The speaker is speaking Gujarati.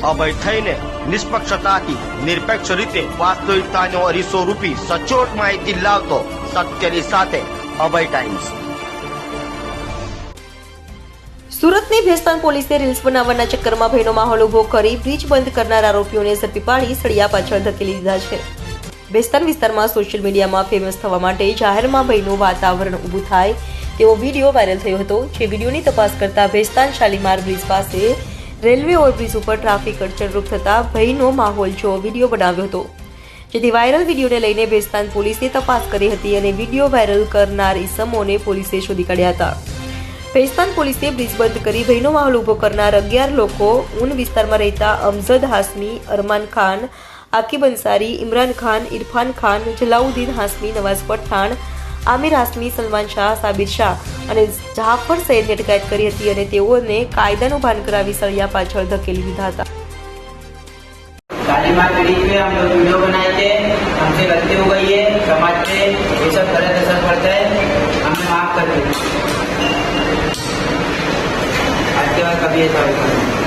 અભય થઈને નિષ્પક્ષતાથી નિરપેક્ષ રીતે વાસ્તવિકતાનો અરીસો રૂપી સચોટ માહિતી લાવતો સત્યની સાથે અભય ટાઈમ્સ। સુરતની ભેસ્તાન પોલીસે રીલ્સ બનાવવાના ચક્કરમાં ભયનો માહોલ ઉભો કરી બ્રિજ બંધ કરનાર આરોપીઓને ઝડપી પાડી સળિયા પાછળ ધકેલી દીધા છે। ભેસ્તાન વિસ્તારમાં સોશિયલ મીડિયામાં ફેમસ થવા માટે જાહેરમાં ભયનું વાતાવરણ ઊભું થાય તેવો વિડીયો વાયરલ થયો હતો, જે વિડીયોની તપાસ કરતા ભેસ્તાન શાલીમાર બ્રિજ પાસે રેલવે ઓવરબ્રિજ ઉપર ટ્રાફિક અડચણરૂપ થતા ભયનો માહોલ જો વિડીયો બનાવ્યો હતો, જેથી વાયરલ વિડીયોને લઈને ભેસ્તાન પોલીસે તપાસ કરી હતી અને વિડીયો વાયરલ કરનાર ઇસમોને પોલીસે શોધી કાઢ્યા હતા। ભેસ્તાન પોલીસે બ્રિજ બંધ કરી ભયનો માહોલ ઉભો કરનાર 11 લોકો ઊન વિસ્તારમાં રહેતા અમજદ હાસમી, અરમાન ખાન, આકીબ અંસારી, ઇમરાન ખાન, ઇરફાન ખાન, જલાઉદ્દીન હાસમી, નવાઝ પઠાણ, આમિર હાસમી, સલમાન શાહ, સાબિર શાહ અને જાફર સૈયદની અટકાયત કરી હતી અને તેઓને કાયદાનું ભાન કરાવી સળિયા પાછળ ધકેલી દીધા હતા। शालीमार ब्रिज पे हम लोग वीडियो बनाए थे, हमसे गलती हो गई है, समाज पे ये सब गलत असर पड़ता है, हमें माफ कर दो। आज के बाद कभी ऐसा होगा।